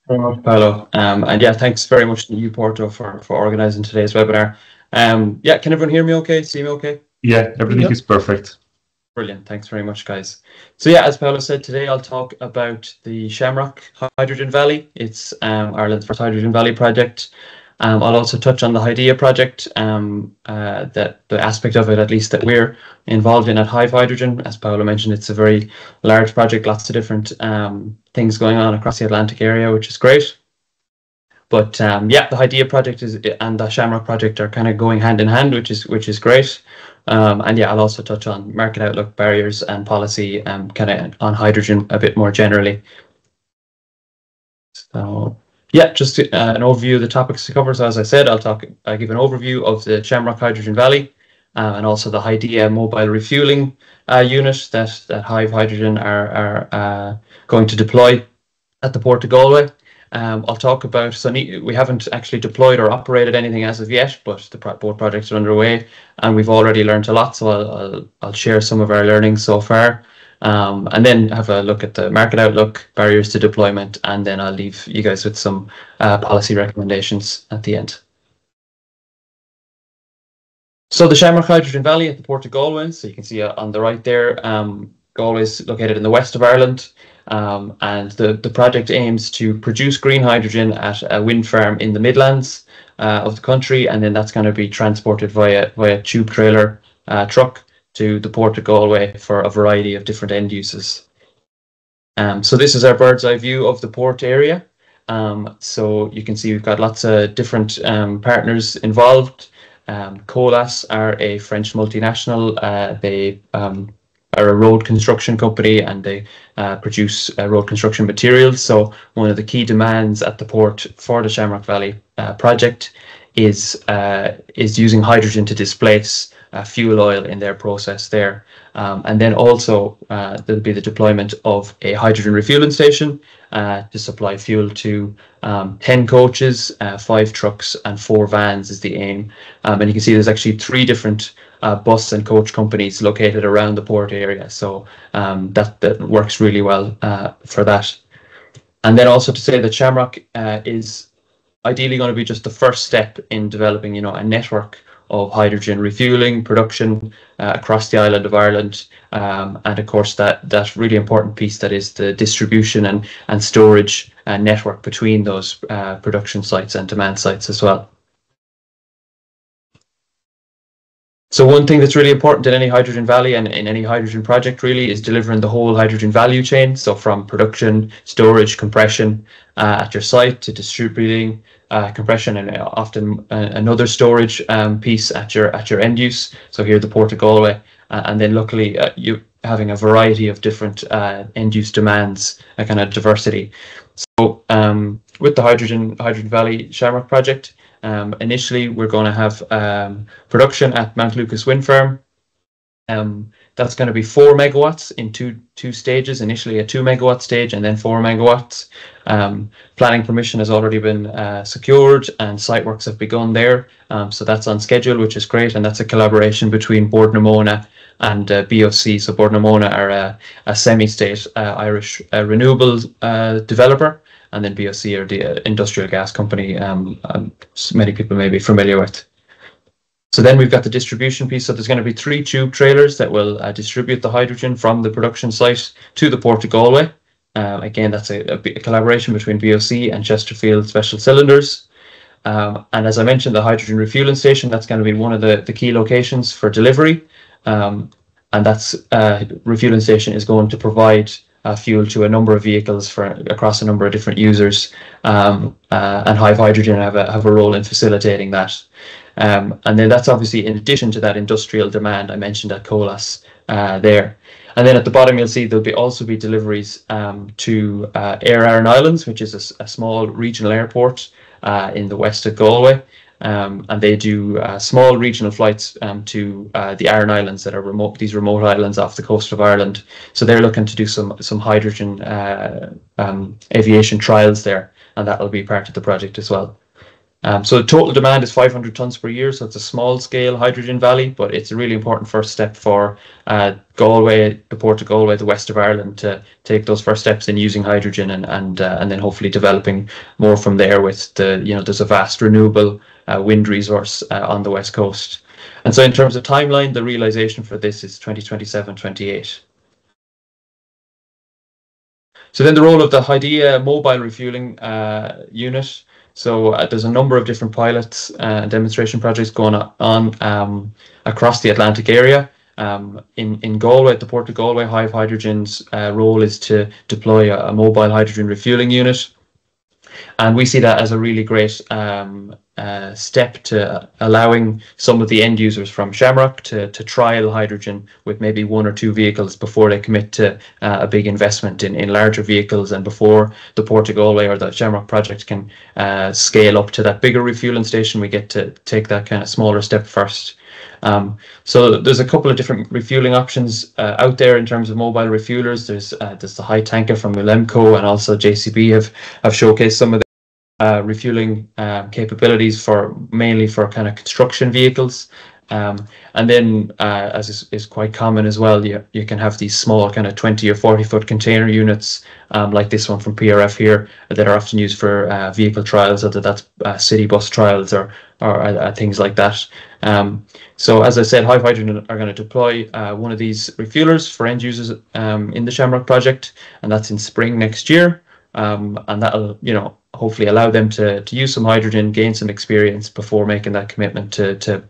Very much, Paolo. And yeah, thanks very much to you, Porto, for organising today's webinar. Yeah, can everyone hear me okay? See me okay? Yeah, everything is perfect. Brilliant. Thanks very much, guys. So yeah, as Paolo said, today I'll talk about the Shamrock Hydrogen Valley. It's Ireland's first Hydrogen Valley project. I'll also touch on the HYDEA project, that the aspect of it, at least, that we're involved in at Hive Hydrogen. As Paolo mentioned, it's a very large project, lots of different things going on across the Atlantic area, which is great. But yeah, the HYDEA project and the Shamrock project are kind of going hand in hand, which is great. And yeah, I'll also touch on market outlook, barriers, and policy, kind of on hydrogen a bit more generally. So yeah, just an overview of the topics to cover. So as I said, I'll give an overview of the Shamrock Hydrogen Valley, and also the HYDEA mobile refueling unit that Hive Hydrogen are going to deploy at the Port of Galway. I'll talk about, so we haven't actually deployed or operated anything as of yet, but both projects are underway and we've already learned a lot. So I'll share some of our learnings so far, and then have a look at the market outlook, barriers to deployment, and then I'll leave you guys with some policy recommendations at the end. So the Shamrock Hydrogen Valley at the Port of Galway, so you can see on the right there, Galway is located in the west of Ireland. And the project aims to produce green hydrogen at a wind farm in the Midlands of the country, and then that's going to be transported via tube trailer truck to the Port of Galway for a variety of different end uses. So this is our bird's eye view of the port area. So you can see we've got lots of different partners involved. Colas are a French multinational. They are a road construction company, and they produce road construction materials. So one of the key demands at the port for the Shamrock Valley project is using hydrogen to displace fuel oil in their process there. And then also there'll be the deployment of a hydrogen refueling station to supply fuel to 10 coaches, 5 trucks, and 4 vans is the aim. And you can see there's actually 3 different bus and coach companies located around the port area, so that works really well for that. And then also to say that Shamrock is ideally going to be just the first step in developing, a network of hydrogen refueling production across the island of Ireland, and of course that really important piece that is the distribution and storage network between those production sites and demand sites as well. So one thing that's really important in any hydrogen valley and in any hydrogen project really is delivering the whole hydrogen value chain. So from production, storage, compression at your site, to distributing, compression, and often another storage piece at your end use. So here the Port of Galway, and then luckily you having a variety of different end use demands, a kind of diversity. So with the hydrogen valley Shamrock project, initially we're going to have production at Mount Lucas Wind Farm. That's going to be 4 megawatts in two stages, initially a 2 megawatt stage and then 4 megawatts. Planning permission has already been secured and site works have begun there. So that's on schedule, which is great, and that's a collaboration between Bord na Móna and BOC. So Bord na Móna are a semi-state Irish renewable developer, and then BOC are the industrial gas company many people may be familiar with. So then we've got the distribution piece. So there's going to be 3 tube trailers that will distribute the hydrogen from the production site to the Port of Galway. Again, that's a collaboration between BOC and Chesterfield Special Cylinders. And as I mentioned, the hydrogen refueling station, that's going to be one of the key locations for delivery. And that's refueling station is going to provide fuel to a number of vehicles across a number of different users, and Hive Hydrogen have a role in facilitating that. And then that's obviously in addition to that industrial demand I mentioned at Colas there. And then at the bottom you'll see there'll also be deliveries to Aran Islands, which is a small regional airport in the west of Galway. And they do small regional flights to the Aran Islands that are these remote islands off the coast of Ireland. So they're looking to do some hydrogen aviation trials there, and that will be part of the project as well. So the total demand is 500 tons per year, so it's a small scale hydrogen valley, but it's a really important first step for Galway, the Port of Galway, the west of Ireland, to take those first steps in using hydrogen and then hopefully developing more from there with there's a vast renewable wind resource on the west coast. And so in terms of timeline, the realization for this is 2027-28. So then the role of the HYDEA mobile refueling unit. So there's a number of different pilots and demonstration projects going on across the Atlantic area. In Galway, at the Port of Galway, Hive Hydrogen's role is to deploy a mobile hydrogen refueling unit. And we see that as a really great step to allowing some of the end users from Shamrock to trial hydrogen with maybe 1 or 2 vehicles before they commit to a big investment in larger vehicles, and before the Port of Galway or the Shamrock project can scale up to that bigger refueling station. We get to take that kind of smaller step first. So there's a couple of different refueling options out there in terms of mobile refuelers. There's the high tanker from Ulemco, and also JCB have showcased some of the refueling capabilities mainly for kind of construction vehicles. And then, as is quite common as well, you can have these small kind of 20 or 40 foot container units, like this one from PRF here, that are often used for vehicle trials, whether that's city bus trials or things like that. So as I said, Hive Hydrogen are going to deploy one of these refuelers for end users in the Shamrock project, and that's in spring next year. And that'll, hopefully allow them to use some hydrogen, gain some experience before making that commitment to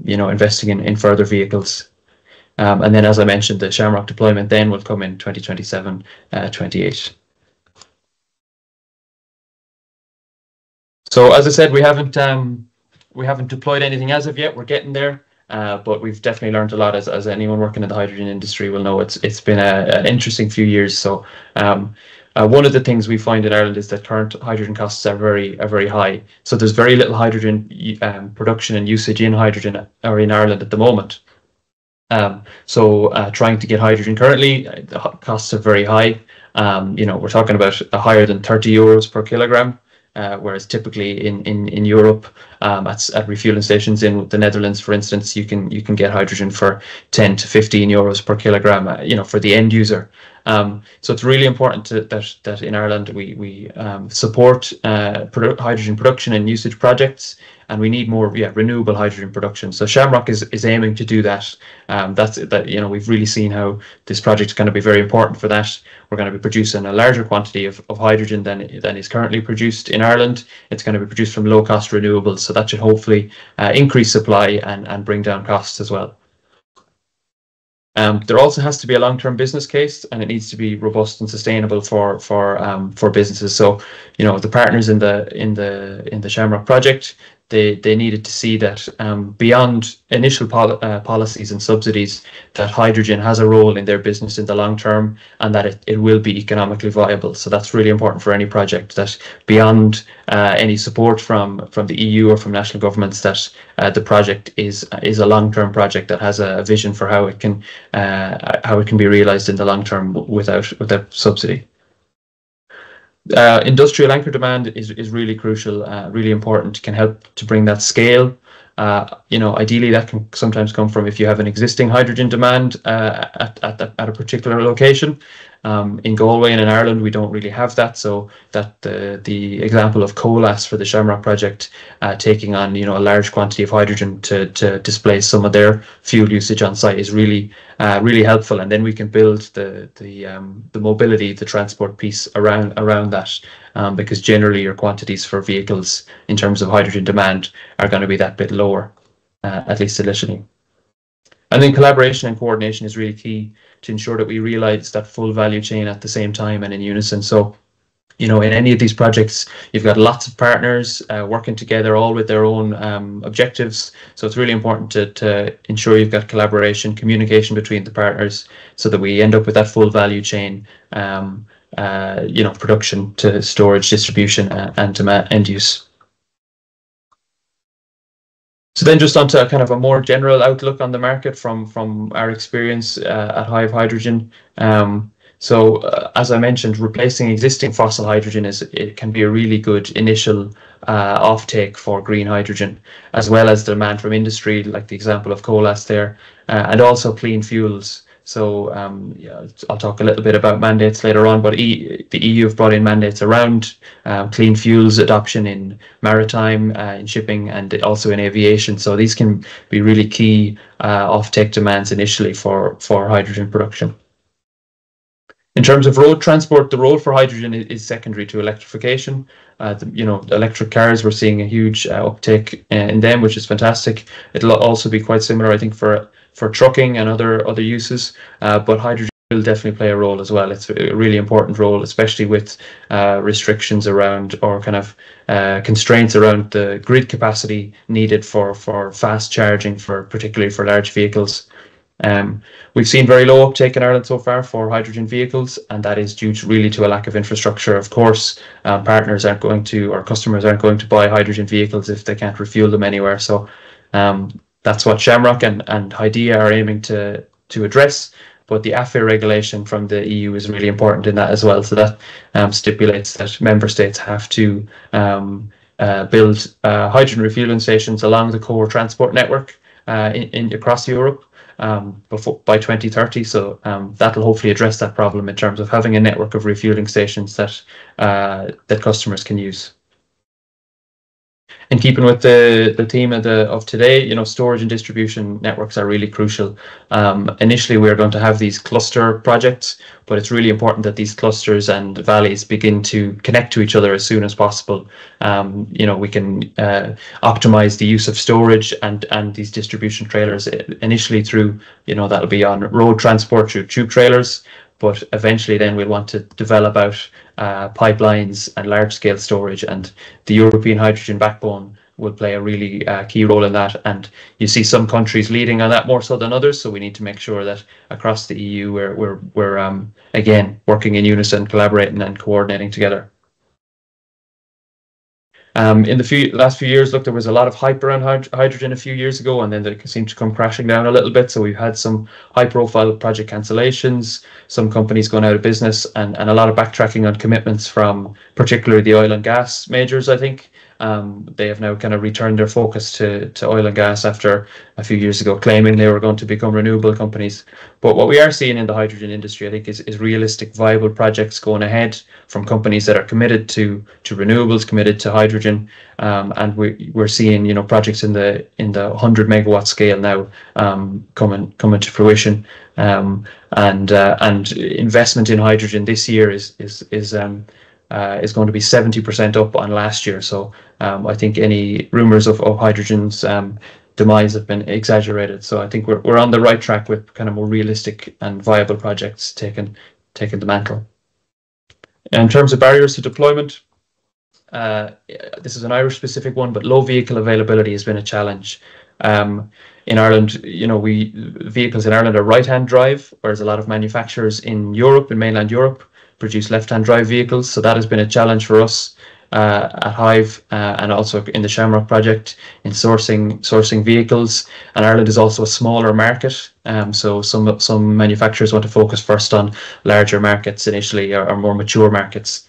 investing in further vehicles. And then, as I mentioned, the Shamrock deployment then will come in 2027-28. So as I said, we haven't deployed anything as of yet. We're getting there, but we've definitely learned a lot. As anyone working in the hydrogen industry will know, it's been an interesting few years. So one of the things we find in Ireland is that current hydrogen costs are very high. So there's very little hydrogen production and usage in hydrogen or in Ireland at the moment. So trying to get hydrogen currently, the costs are very high. We're talking about higher than 30 euros per kilogram. Whereas typically in Europe, at refueling stations in the Netherlands, for instance, you can get hydrogen for 10 to 15 euros per kilogram, for the end user. So it's really important that in Ireland we support hydrogen production and usage projects, and we need more renewable hydrogen production. So Shamrock is aiming to do that. We've really seen how this project is going to be very important for that. We're going to be producing a larger quantity of hydrogen than is currently produced in Ireland. It's going to be produced from low-cost renewables, so that should hopefully increase supply and bring down costs as well. There also has to be a long-term business case, and it needs to be robust and sustainable for businesses. So, the partners in the Shamrock project, they needed to see that beyond initial policies and subsidies, that hydrogen has a role in their business in the long term, and that it will be economically viable. So that's really important for any project, that beyond any support from the EU or from national governments, that the project is a long-term project that has a vision for how it can be realized in the long term without subsidy. Industrial anchor demand is really crucial, really important, can help to bring that scale. Ideally that can sometimes come from if you have an existing hydrogen demand at a particular location. In Galway and in Ireland, we don't really have that, so that the example of Colas for the Shamrock project taking on a large quantity of hydrogen to displace some of their fuel usage on site is really helpful, and then we can build the mobility, the transport piece around that, because generally your quantities for vehicles in terms of hydrogen demand are going to be that bit lower, at least initially. And then collaboration and coordination is really key to ensure that we realize that full value chain at the same time and in unison. So, in any of these projects, you've got lots of partners working together, all with their own objectives. So it's really important to ensure you've got collaboration, communication between the partners, so that we end up with that full value chain, production to storage, distribution, and to end use. So then just onto kind of a more general outlook on the market from our experience at Hive Hydrogen. So as I mentioned, replacing existing fossil hydrogen it can be a really good initial offtake for green hydrogen, as well as demand from industry, like the example of colas there, and also clean fuels. So yeah, I'll talk a little bit about mandates later on, but the EU have brought in mandates around clean fuels adoption in maritime, in shipping, and also in aviation. So these can be really key offtake demands initially for hydrogen production. In terms of road transport, the role for hydrogen is secondary to electrification. Electric cars, we're seeing a huge uptake in them, which is fantastic. It'll also be quite similar, I think, for trucking and other uses. But hydrogen will definitely play a role as well. It's a really important role, especially with restrictions around, or kind of constraints around the grid capacity needed for fast charging, particularly for large vehicles. We've seen very low uptake in Ireland so far for hydrogen vehicles, and that is due to a lack of infrastructure. Of course, partners aren't going to, or customers aren't going to buy hydrogen vehicles if they can't refuel them anywhere. So that's what Shamrock and HYDEA are aiming to address. But the AFIR regulation from the EU is really important in that as well. So that stipulates that member states have to build hydrogen refueling stations along the core transport network across Europe by 2030. So that'll hopefully address that problem in terms of having a network of refueling stations that customers can use. In keeping with the theme of today, storage and distribution networks are really crucial. Initially, we're going to have these cluster projects, but it's really important that these clusters and valleys begin to connect to each other as soon as possible. We can optimize the use of storage and these distribution trailers initially through, that'll be on road transport through tube trailers. But eventually then we'll want to develop out pipelines and large-scale storage, and the European hydrogen backbone will play a really key role in that. And you see some countries leading on that more so than others, so we need to make sure that across the EU we're again working in unison, collaborating and coordinating together. In the last few years, there was a lot of hype around hydrogen a few years ago, and then it seemed to come crashing down a little bit. So we've had some high-profile project cancellations, some companies going out of business, and a lot of backtracking on commitments from particularly the oil and gas majors, I think. They have now kind of returned their focus to oil and gas after a few years ago claiming they were going to become renewable companies. But what we are seeing in the hydrogen industry, I think, is realistic, viable projects going ahead from companies that are committed to renewables, committed to hydrogen, and we're seeing projects in the 100 megawatt scale now coming to fruition, and investment in hydrogen this year is going to be 70% up on last year. So I think any rumours of hydrogen's demise have been exaggerated. So I think we're on the right track with kind of more realistic and viable projects taking the mantle. In terms of barriers to deployment, this is an Irish specific one, but low vehicle availability has been a challenge. In Ireland, vehicles in Ireland are right-hand drive, whereas a lot of manufacturers in mainland Europe, produce left-hand drive vehicles. So that has been a challenge for us at Hive and also in the Shamrock project in sourcing vehicles. And Ireland is also a smaller market, so some manufacturers want to focus first on larger markets initially, or more mature markets.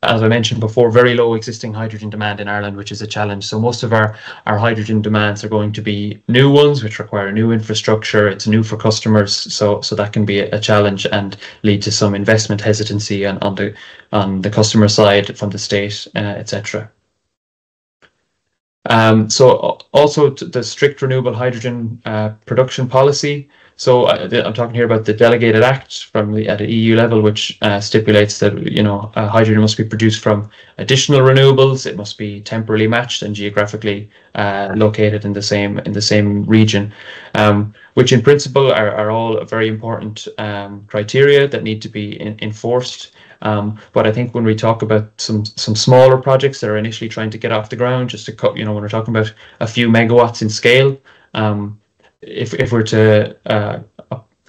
As I mentioned before, very low existing hydrogen demand in Ireland, which is a challenge. So most of our hydrogen demands are going to be new ones, which require new infrastructure. It's new for customers, so that can be a challenge and lead to some investment hesitancy on the customer side from the state, etc. So also the strict renewable hydrogen production policy. So I'm talking here about the delegated act at the EU level, which stipulates that hydrogen must be produced from additional renewables. It must be temporally matched and geographically located in the same region, which in principle are all very important criteria that need to be enforced. But I think when we talk about some smaller projects that are initially trying to get off the ground, just to when we're talking about a few megawatts in scale. If we're to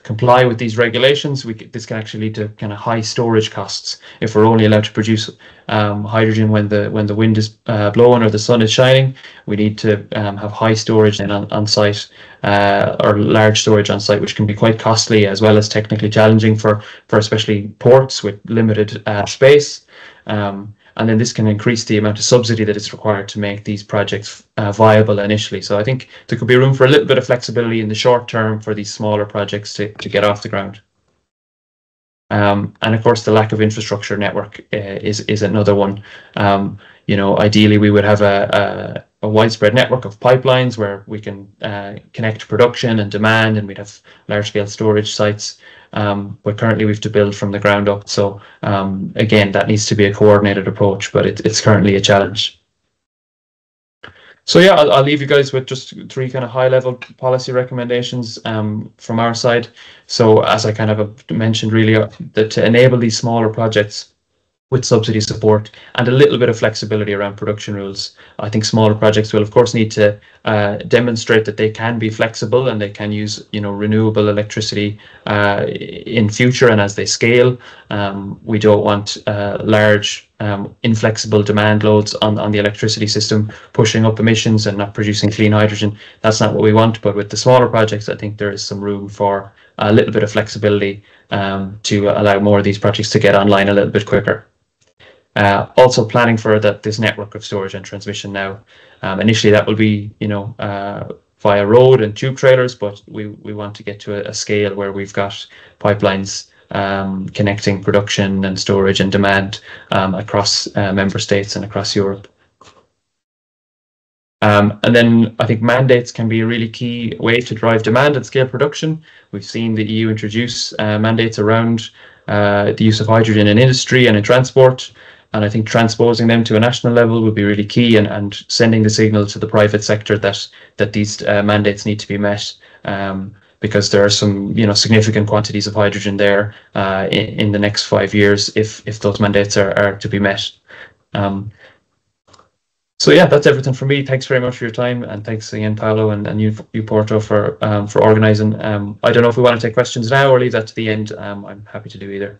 comply with these regulations, this can actually lead to kind of high storage costs if we're only allowed to produce hydrogen when the wind is blowing or the sun is shining. We need to have high storage on site, or large storage on site, which can be quite costly as well as technically challenging for especially ports with limited space. And then this can increase the amount of subsidy that is required to make these projects viable initially. So I think there could be room for a little bit of flexibility in the short term for these smaller projects to get off the ground. And of course, the lack of infrastructure network is another one. Ideally, we would have a widespread network of pipelines where we can connect production and demand, and we'd have large-scale storage sites. But currently we have to build from the ground up. So again, that needs to be a coordinated approach, but it's currently a challenge. So yeah, I'll leave you guys with just 3 kind of high-level policy recommendations from our side. So as I kind of mentioned, really, that to enable these smaller projects with subsidy support and a little bit of flexibility around production rules. I think smaller projects will of course need to demonstrate that they can be flexible and they can use renewable electricity in future and as they scale. We don't want large inflexible demand loads on the electricity system pushing up emissions and not producing clean hydrogen. That's not what we want, but with the smaller projects I think there is some room for a little bit of flexibility to allow more of these projects to get online a little bit quicker. Also planning for this network of storage and transmission now. Initially that will be via road and tube trailers, but we want to get to a scale where we've got pipelines connecting production and storage and demand across member states and across Europe. And then I think mandates can be a really key way to drive demand and scale production. We've seen the EU introduce mandates around the use of hydrogen in industry and in transport. And I think transposing them to a national level would be really key, and sending the signal to the private sector that these mandates need to be met, because there are some significant quantities of hydrogen there in the next 5 years if those mandates are to be met. So yeah, that's everything from me. Thanks very much for your time, and thanks again, Paolo and you Porto for organising. I don't know if we want to take questions now or leave that to the end. I'm happy to do either.